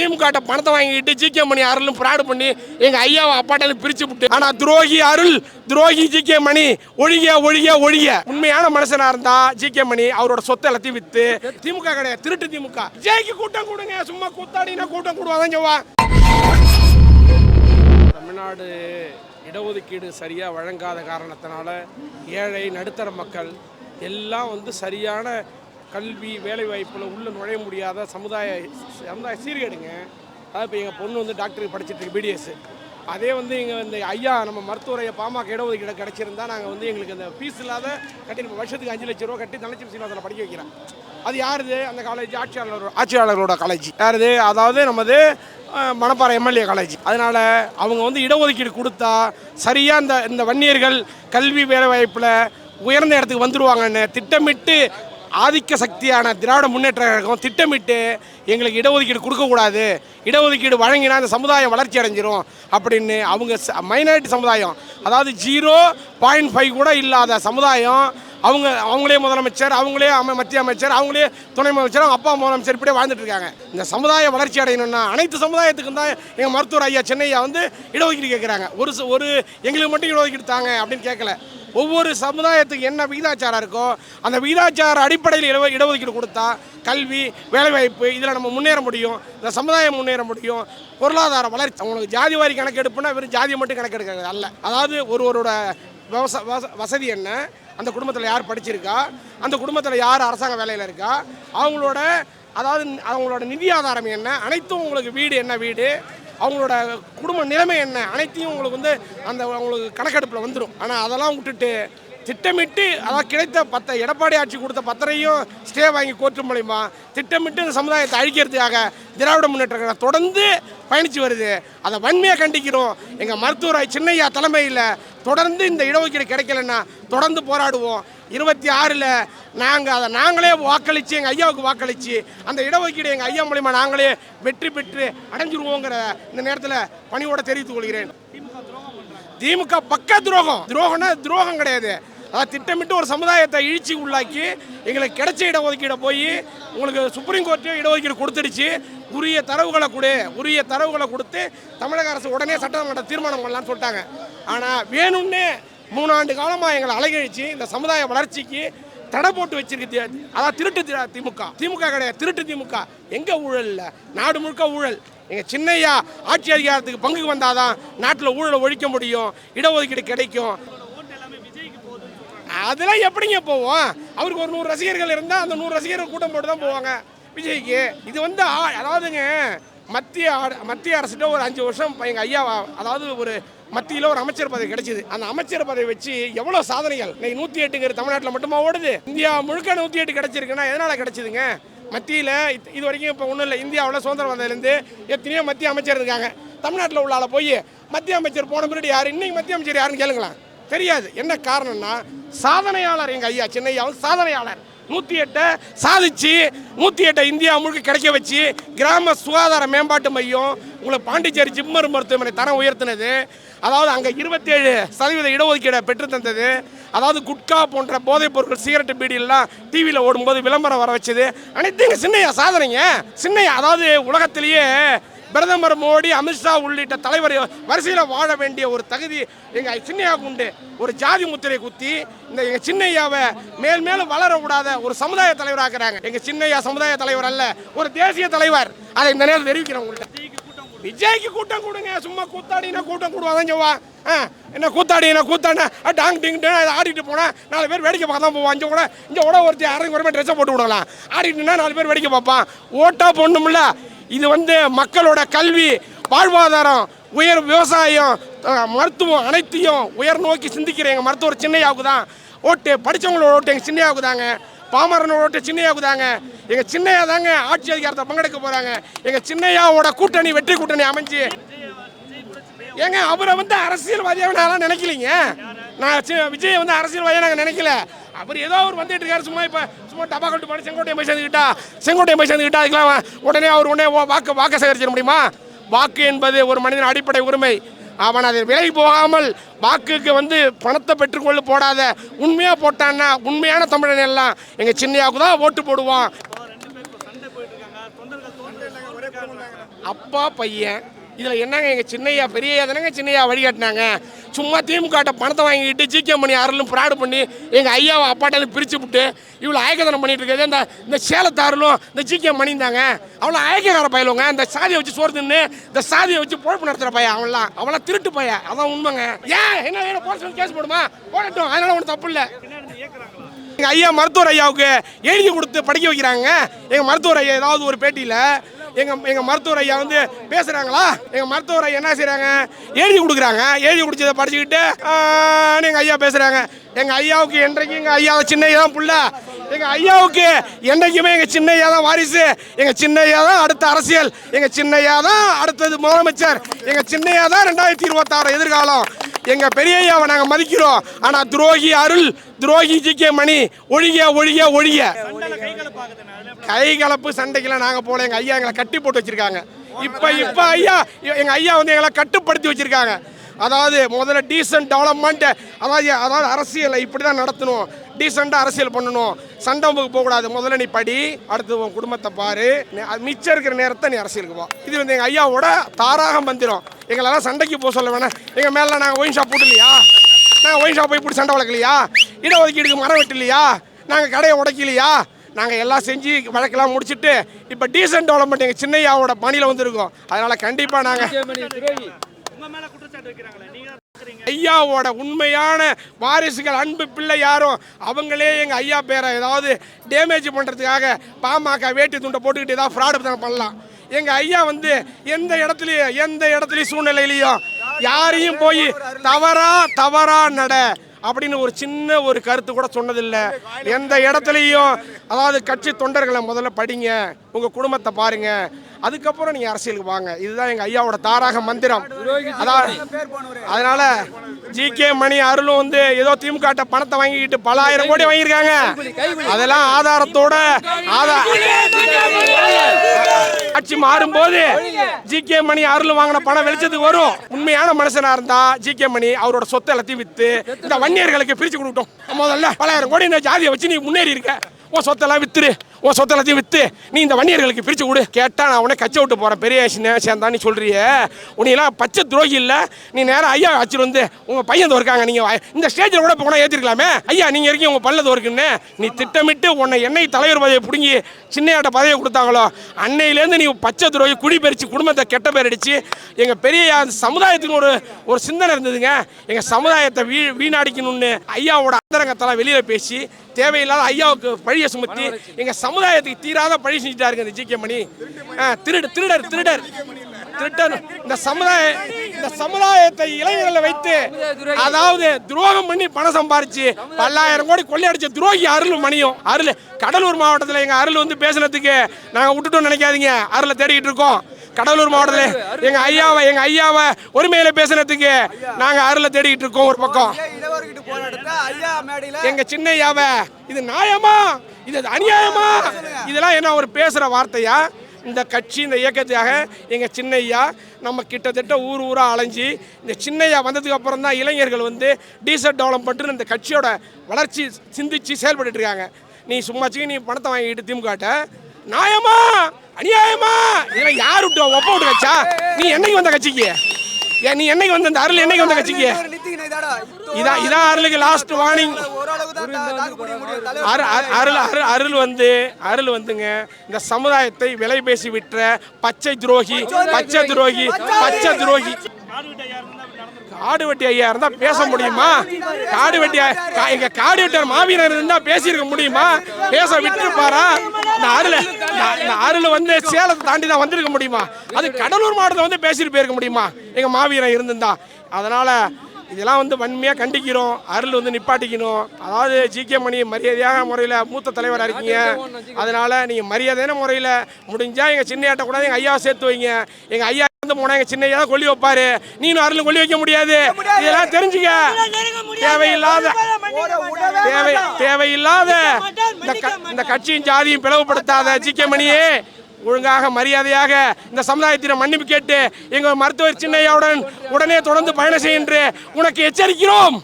திமுக பணத்தை வாங்கிட்டு ஜிகே மணி அருளும் ஃப்ராட் பண்ணி எங்க ஐயாவை அப்பாட்ட பிரிச்சு விட்டு, ஆனா துரோகி அருள், துரோகி ஜிகே மணி ஒழிய ஒழிய ஒழிய. உண்மையான மனுஷனா இருந்தா ஜிகே மணி அவரோட சொத்தை எல்லாத்தையும் வித்து, திமுக கிடையாது திருட்டு திமுக. விஜய்க்கு கூட்டம் கொடுங்க, சும்மா கூத்தாடினா கூட்டம் கூடுவாதான் ஜவா. தமிழ்நாடு இடஒதுக்கீடு சரியா வழங்காத காரணத்தினால ஏழை நடுத்தர மக்கள் எல்லாம் சரியான கல்வி வேலைவாய்ப்பில் உள்ளே நுழைய முடியாத சமுதாய சீர்கேடுங்க. அதாவது இப்போ எங்கள் பொண்ணு டாக்டருக்கு படிச்சுட்டு இருக்கு, பிடிஎஸ். அதே இங்கே இந்த ஐயா நம்ம மருத்துவரையை பாமக இடஒதுக்கீடு கிடச்சிருந்தா நாங்கள் எங்களுக்கு அந்த ஃபீஸ் இல்லாத கட்டி நம்ம வருஷத்துக்கு 5 லட்ச ரூபா கட்டி தனலட்சுமி சீனிவாசனில் படிக்க வைக்கிறேன். அது யாருது? அந்த காலேஜ் ஆட்சியாளர்களோட காலேஜ். யாருது? அதாவது நமது மணப்பாறை எம்எல்ஏ காலேஜ். அதனால் அவங்க இடஒதுக்கீடு கொடுத்தா சரியாக இந்த வன்னியர்கள் கல்வி வேலைவாய்ப்பில் உயர்ந்த இடத்துக்கு வந்துடுவாங்கன்னு திட்டமிட்டு ஆதிக்க சக்தியான திராவிட முன்னேற்ற கழகம் திட்டமிட்டு எங்களுக்கு இடஒதுக்கீடு கொடுக்கக்கூடாது, இடஒதுக்கீடு வழங்கினா இந்த சமுதாயம் வளர்ச்சி அடைஞ்சிரும் அப்படின்னு அவங்க மைனாரிட்டி சமுதாயம், அதாவது 0.5 கூட இல்லாத சமுதாயம், அவங்களே முதலமைச்சர், அவங்களே மத்திய அமைச்சர், அவங்களே துணை முதலமைச்சர், அவங்க அப்பா முதலமைச்சர் இப்படியே வாழ்ந்துட்டு இருக்காங்க. இந்த சமுதாயம் வளர்ச்சி அடையணும்னா அனைத்து சமுதாயத்துக்கும் தான் எங்கள் மருத்துவர் ஐயா சென்னையா இடஒதுக்கீடு கேட்குறாங்க. ஒரு எங்களுக்கு மட்டும் இடஒதுக்கீடு தாங்க அப்படின்னு கேட்கல. ஒவ்வொரு சமுதாயத்துக்கு என்ன விகிதாச்சாரம் இருக்கோ அந்த விகிதாச்சார அடிப்படையில் இடஒதுக்கீடு கொடுத்தா கல்வி வேலைவாய்ப்பு இதில் நம்ம முன்னேற முடியும், இந்த சமுதாயம் முன்னேற முடியும். பொருளாதார வளர்ச்சி. அவங்களுக்கு ஜாதிவாரி கணக்கெடுப்புனா வெறும் ஜாதியை மட்டும் கணக்கெடுக்கிறது அல்ல. அதாவது ஒருவரோட வசதி என்ன, அந்த குடும்பத்தில் யார் படிச்சிருக்கா, அந்த குடும்பத்தில் யார் அரசாங்க வேலையில் இருக்கா, அவங்களோட நிதி ஆதாரம் என்ன, அனைத்தும் உங்களுக்கு வீடு என்ன வீடு, அவங்களோட குடும்ப நிலைமை என்ன, அனைத்தையும் உங்களுக்கு அவங்களுக்கு கணக்கெடுப்பில் வந்துடும். ஆனால் அதெல்லாம் விட்டுட்டு திட்டமிட்டு கிடைத்த எடப்பாடி ஆட்சி கொடுத்த பத்திரையும் ஸ்டே வாங்கி கோர்ட்டு மூலமா திட்டமிட்டு இந்த சமுதாயத்தை அழிக்கிறதுக்காக திராவிட முன்னேற்ற கழகம் தொடர்ந்து பயணித்து வருது. அதை வன்மையாக கண்டிக்கிறோம். எங்கள் மருத்துவர் சின்னையா தலைமையில் தொடர்ந்து இந்த இடஒதுக்கீடு கிடைக்கலன்னா தொடர்ந்து போராடுவோம். 26 நாங்களே வாக்களித்து எங்கள் ஐயாவுக்கு வாக்களித்து அந்த இடஒதுக்கீடு எங்கள் ஐயா மூலிமா நாங்களே வெற்றி பெற்று அடைஞ்சிருவோங்கிற இந்த நேரத்தில் பணியோட தெரிவித்துக் கொள்கிறேன். திமுக பக்க துரோகம்னா துரோகம் கிடையாது. அதாவது திட்டமிட்டு ஒரு சமுதாயத்தை இழிச்சி உள்ளாக்கி எங்களுக்கு கிடைச்ச இடஒதுக்கீடை போய் உங்களுக்கு சுப்ரீம் கோர்ட்டு இடஒதுக்கீடு கொடுத்துடுச்சு. உரிய தரவுகளை கொடுத்து தமிழக அரசு உடனே சட்டமன்ற தீர்மானம் பண்ணலான்னு சொல்லிட்டாங்க. ஆனால் வேணும்னே 3 ஆண்டு காலமாக எங்களை அலைகழிச்சு இந்த சமுதாய வளர்ச்சிக்கு தடை போட்டு வச்சிருக்கு. அதாவது திருட்டு திமுக கிடையாது, திருட்டு திமுக. எங்கே ஊழல் இல்லை, நாடு முழுக்க ஊழல். எங்கள் சின்னையா ஆட்சி அதிகாரத்துக்கு பங்குக்கு வந்தாதான் நாட்டில் ஊழலை ஒழிக்க முடியும், இடஒதுக்கீடு கிடைக்கும். அதெல்லாம் எப்படிங்க போவோம்? அவருக்கு ஒரு 100 ரசிகர்கள் இருந்தால் அந்த 100 ரசிகர்கள் கூட்டம் போட்டு தான் போவாங்க விஜய்க்கு. இது அதாவதுங்க மத்திய அரசுகிட்ட ஒரு 5 வருஷம் எங்கள் ஐயா, அதாவது ஒரு மத்தியில் ஒரு அமைச்சர் பதவி கிடைச்சிது. அந்த அமைச்சர் பதவி வச்சு எவ்வளோ சாதனைகள். இன்னைக்கு 108 தமிழ்நாட்டில் மட்டுமா ஓடுது? இந்தியா முழுக்க 108 கிடைச்சிருக்குன்னா எதனால் கிடைச்சிதுங்க? மத்தியில் இது வரைக்கும் இப்போ ஒன்றும் இல்லை. இந்தியாவில் சுதந்திரம் வந்ததுலேருந்து எத்தனையோ மத்திய அமைச்சர் இருக்காங்க. தமிழ்நாட்டில் உள்ளால போய் மத்திய அமைச்சர் போன பின்னாடி யார், இன்னைக்கு மத்திய அமைச்சர் யாருன்னு கேளுங்களேன், தெரியாது. என்ன காரணம்னா சாதனையாளர். எங்கள் ஐயா சின்னையாவும் சாதனையாளர். 108 சாதிச்சு 108 இந்தியா முழுக்க கிடைக்க வச்சு கிராம சுகாதார மேம்பாட்டு மையம், உங்களுக்கு பாண்டிச்சேரி ஜிப்மர் மருத்துவமனை தரம் உயர்த்தினது. அதாவது அங்கே 27% இடஒதுக்கீடை பெற்று தந்தது. அதாவது குட்கா போன்ற போதைப் பொருட்கள், சிகரெட்டு, பீடியெல்லாம் டிவியில் ஓடும்போது விளம்பரம் வர வச்சது. அனைத்து எங்கள் சின்னையா சாதனைங்க. சின்னையா அதாவது உலகத்திலேயே பிரதமர் மோடி, அமித்ஷா உள்ளிட்ட தலைவர் வரிசையில் வாழ வேண்டிய ஒரு தகுதி எங்கள் சின்னையாவுக்கு உண்டு. ஒரு ஜாதி முத்திரை குத்தி இந்த எங்கள் சின்னையாவை மேலும் வளர விடாத ஒரு சமுதாய தலைவராக்குறாங்க. எங்கள் சின்னையா சமுதாய தலைவர் அல்ல, ஒரு தேசிய தலைவர். அதை இந்த நேரத்தில் தெரிவிக்கிறேன் உங்கள்கிட்ட. விஜய்க்கு கூட்டம் கொடுங்க, சும்மா கூத்தாடினா கூட்டம் கூடுவாதான் ஜவா. என்ன கூத்தாடினா டாங் டிங் ஆடிட்டு போனால் 4 பேர் வேடிக்கை பார்க்க தான் போவான். இங்கே கூட ஒருத்தி அரைக்குறமே ட்ரெஸ்ஸை போட்டு விடலாம். ஆடிட்டுனா 4 பேர் வேடிக்கை பார்ப்பான். ஓட்டா போடணும்ல. இது மக்களோட கல்வி, வாழ்வாதாரம், உயர் விவசாயம், மருத்துவம் அனைத்தையும் உயர் நோக்கி சிந்திக்கிற எங்கள் மருத்துவர் சின்னையாவுக்கு தான் ஓட்டு. படித்தவங்களோட ஓட்டு எங்கள் சின்னையாவுக்கு தாங்க. பாமரனோட ஓட்டு சின்னையாவுக்கு தாங்க. எங்கள் சின்னையா தாங்க ஆட்சி அதிகாரத்தை பங்கெடுக்க போகிறாங்க. எங்கள் சின்னையாவோட கூட்டணி வெற்றி கூட்டணி அமைஞ்சு ஏங்க அவரை அரசியல்வாதியாக நான் நினைக்கலிங்க. நான் விஜய் அரசியல்வாதியாக நாங்கள் நினைக்கல. அவர் ஏதோ அவர் வந்துட்டு இருக்காரு. சும்மா டபா கட்டு பண்ணி செங்கோட்டையை போய் சேர்ந்துக்கிட்டா அதுக்கெல்லாம் உடனே வாக்கு சேகரிச்சிட முடியுமா? வாக்கு என்பது ஒரு மனிதன் அடிப்படை உரிமை. அவன் அதை விலகி போகாமல் வாக்குக்கு பணத்தை பெற்றுக்கொள்ள போடாத உண்மையாக போட்டான்னா உண்மையான தமிழன் எல்லாம் எங்கள் சின்னையாவுக்கு தான் ஓட்டு போடுவான். அப்பா பையன். இதில் என்னங்க எங்கள் சின்னையா பெரியய்யா தானங்க சின்னையா வழிகாட்டினாங்க. சும்மா திமுக பணத்தை வாங்கிட்டு ஜிகே மணி அருளும் ஃப்ராடு பண்ணி எங்கள் ஐயாவை அப்பாட்டேருந்து பிரித்து விட்டு இவ்வளோ அயக்கதனம் பண்ணிட்டு இருக்காது. இந்த சேலத்தாரலும் இந்த ஜிகே மணி தாங்க அவ்வளோ அயக்கக்கார பயிலுங்க. இந்த சாதியை வச்சு சோறு தின்னு இந்த சாதியை வச்சு பொழப்பு நடத்துகிற பையன் அவன்லாம் திருட்டு பையன். அதான் உண்மைங்க. ஏன் என்ன போலீஸ் கேஸ் போடுமா போடட்டும், அதனால ஒன்றும் தப்பு இல்லை. எங்கள் ஐயா மருத்துவர் ஐயாவுக்கு எழுதி கொடுத்து படிக்க வைக்கிறாங்க. எங்கள் மருத்துவர் ஐயா ஏதாவது ஒரு பேட்டியில் எங்கள் மருத்துவர் ஐயா வந்து பேசுகிறாங்களா, எங்கள் மருத்துவர் ஐயா என்ன செய்கிறாங்க, எழுதி கொடுக்குறாங்க. எழுதி கொடுத்ததை படிச்சுக்கிட்டு எங்கள் ஐயா பேசுகிறாங்க. எங்கள் ஐயாவுக்கு என்றைக்கும் எங்கள் ஐயா சின்னையா தான் புள்ள. எங்கள் ஐயாவுக்கு என்றைக்குமே எங்கள் சின்னையா தான் வாரிசு. எங்கள் சின்னையா தான் அடுத்த அரசியல். எங்கள் சின்னையா தான் அடுத்தது முதலமைச்சர். எங்கள் சின்னையா தான் 2026 எதிர்காலம். எங்கள் பெரியய்யாவை நாங்கள் மதிக்கிறோம். ஆனால் துரோகி அருள், துரோகி ஜிகே மணி ஒழிய ஒழிய ஒழிய. கை கலப்பு சண்டைக்கெல்லாம் நாங்கள் போல. எங்கள் ஐயா எங்களை கட்டி போட்டு வச்சிருக்காங்க. இப்போ ஐயா எங்கள் ஐயா வந்து எங்களை கட்டுப்படுத்தி வச்சிருக்காங்க. அதாவது முதல்ல டீசன்ட் டெவலப்மெண்ட், அதாவது அரசியலை இப்படி தான் நடத்தணும், டீசெண்டாக அரசியல் பண்ணணும், சண்டை போகக்கூடாது. முதல்ல நீ படி, அடுத்து உன் குடும்பத்தை பாரு, மிச்சம் இருக்கிற நேரத்தை நீ அரசியலுக்கு போ. இது வந்து எங்கள் ஐயாவோட தாராக மந்திரம். எங்களெல்லாம் சண்டைக்கு போக சொல்ல வேணாம். எங்கள் மேலே நாங்கள் ஒயின் ஷாப் போட்டலையா, நாங்கள் ஒயின் ஷாப் போய் இப்படி சண்டை வளர்க்கலையா, இடஒதுக்கீடுக்கு மரம் வெட்டலையா, நாங்கள் கடையை உடைக்கலையா, நாங்கள் எல்லாம் செஞ்சு வழக்கெல்லாம் முடிச்சுட்டு இப்போ டீசென்ட் டெவலப்மெண்ட் எங்கள் சின்னையாவோட பணியில் வந்துருக்கோம். அதனால் கண்டிப்பாக நாங்கள் ஐயாவோட உண்மையான வாரிசுகள் அன்பு பிள்ளை யாரும் அவங்களே எங்கள் ஐயா பேரை ஏதாவது டேமேஜ் பண்ணுறதுக்காக பாமக வேட்டி துண்டை போட்டுக்கிட்டு ஏதாவது ஃப்ராடு பண்ணலாம். எங்கள் ஐயா வந்து எந்த இடத்துலையும் சூழ்நிலையிலையும் யாரையும் போய் தவறா நட அப்படின்னு ஒரு சின்ன ஒரு கருத்து கூட சொன்னதில்லை. எந்த இடத்துலையும் அதாவது கட்சி தொண்டர்களை முதல்ல படிங்க, உங்கள் குடும்பத்தை பாருங்க, அதுக்கப்புறம் நீங்கள் அரசியலுக்கு வாங்க. இதுதான் எங்கள் ஐயாவோட தாராக மந்திரம். அதனால ஜிகே மணி அருளும் வந்து ஏதோ திமுக பணத்தை வாங்கிக்கிட்டு பல ஆயிரம் கோடி வாங்கியிருக்காங்க. அதெல்லாம் ஆதாரத்தோட ஆட்சி மாறும்போது ஜிகே மணி அருள் வாங்கின பணம் வெளிச்சத்துக்கு வரும். உண்மையான மனுஷனா இருந்தா ஜிகே மணி அவரோட சொத்தை எல்லாத்தையும் வித்து இந்த வன்னியர்களுக்கு பிரிச்சு கொடுக்கட்டும். முதல்ல பல ஆயிரம் கோடி இந்த ஜாதியை வச்சு நீ முன்னேறி இருக்க, உன் சொத்தெல்லாம் வித்துரு, உன் சொத்தெல்லாத்தையும் வித்து நீ இந்த வன்னியர்களுக்கு பிரிச்சு கொடு. கேட்டா நான் உடனே கச்சை விட்டு போறேன் பெரிய சேர்ந்தா நீ சொல்றிய, உனெல்லாம் பச்சை துரோகி இல்லை. நீ நேரம் ஐயா வச்சுட்டு வந்து உங்க பையன் இருக்காங்க, நீங்க இந்த ஸ்டேஜில் கூட போனா ஏற்றிருக்கலாமே, ஐயா நீங்க இருக்கீங்க உங்க பல்லது இருக்குன்னு நீ திட்டமிட்டு உன்னை என்னை தலைவர் பதவியை பிடுங்கி சின்னையாட்ட பதவியை கொடுத்தாங்களோ அன்னையிலேருந்து நீ பச்சை துரோகி குடி பறிச்சு குடும்பத்தை கெட்ட பேர் அடிச்சு எங்க பெரிய சமுதாயத்துக்கு ஒரு சிந்தனை இருந்ததுங்க. எங்க சமுதாயத்தை வீணடிக்கணும்னு ஐயாவோட அந்தரங்கத்தெல்லாம் வெளியில பேசி தேவையில்லாத ஐயாவுக்கு பழியை சுமத்தி எங்க சமுதாயத்துக்கு தீராத பழி செஞ்சுட்டாருங்க இந்த ஜிகே மணி. திருடர் இந்த சமுதாயத்தை இளைஞர்களை வைத்து அதாவது துரோகம் பண்ணி பணம் சம்பாரிச்சு பல்லாயிரம் கோடி கொள்ளையடிச்ச துரோகி அருள் மணியும். அருள் கடலூர் மாவட்டத்தில் எங்க அருள் வந்து பேசுனதுக்கு நாங்கள் விட்டுட்டோம் நினைக்காதீங்க. அருளை தேடிக்கிட்டு இருக்கோம். கடலூர் மாவட்டத்தில் எங்க ஐயாவை ஒருமையில பேசுனதுக்கு நாங்க அருளை தேடிக்கிட்டு இருக்கோம். ஒரு பக்கம் எங்க சின்னையாவை இது நியாயமா, இது அநியாயமா, இதெல்லாம் என்ன ஒரு பேசுற வார்த்தையா? இந்த கட்சி இந்த இயக்கத்துக்காக எங்கள் சின்னையா நம்ம கிட்டத்தட்ட ஊரா அலைஞ்சி இந்த சின்னையா வந்ததுக்கு அப்புறம் தான் இளைஞர்கள் வந்து டீசென்ட் டெவலப்மெண்ட்னு இந்த கட்சியோட வளர்ச்சி சிந்திச்சு செயல்பட்டு இருக்காங்க. நீ சும்மாச்சுக்கு நீ பணத்தை வாங்கிட்டு திமுக நியாயமா அநியாயமா இதெல்லாம் யார் விட்டு ஒப்ப விட்டு கட்சா? நீ என்னைக்கு வந்த கட்சிக்கு? நீ என்னைக்கு வந்த இந்த அருள் என்னைக்கு வந்த கட்சிக்கு? இதான் அருளுக்கு லாஸ்ட் வார்னிங். அருள் வந்துங்க இந்த சமுதாயத்தை விலை பேசி விற்ற பச்சை துரோகி. காடு வெட்டி ஐயா இருந்தா பேச முடியுமா? காடு வெட்டி எங்க காடு வெட்டியார் மாவீரர் இருந்தா பேசியிருக்க முடியுமா? பேச விட்டுருப்பாரா? இந்த அருள் வந்து சேலத்தை தாண்டி தான் வந்திருக்க முடியுமா? அது கடலூர் மாவட்டத்தில் வந்து பேசிட்டு போயிருக்க முடியுமா எங்க மாவீரன் இருந்திருந்தா? அதனால இதெல்லாம் வந்து வன்மையாக கண்டிக்கிறோம். அருள் வந்து நிப்பாட்டிக்கணும். அதாவது ஜிகே மணி மரியாதையான முறையில் மூத்த தலைவராக இருக்கீங்க. அதனால் நீங்கள் மரியாதையான முறையில் முடிஞ்சால் எங்கள் சின்னையாட்ட கூட எங்கள் ஐயாவை சேர்த்து வைங்க. எங்கள் ஐயா வந்து போனால் எங்கள் சின்னையா தான் கொல்லி வைப்பார். நீனும் அருளும் கொல்லி வைக்க முடியாது. இதெல்லாம் தெரிஞ்சுக்க. தேவையில்லாத இந்த கட்சியும் ஜாதியும் பிளவுபடுத்தாத ஜிகே மணியே ஒழுங்காக மரியாதையாக இந்த சமுதாயத்தின மன்னிப்பு கேட்டு எங்கள் மருத்துவர் சின்னையாவுடன் உடனே தொடர்ந்து பயணம் செய்கின்ற உனக்கு எச்சரிக்கிறோம்.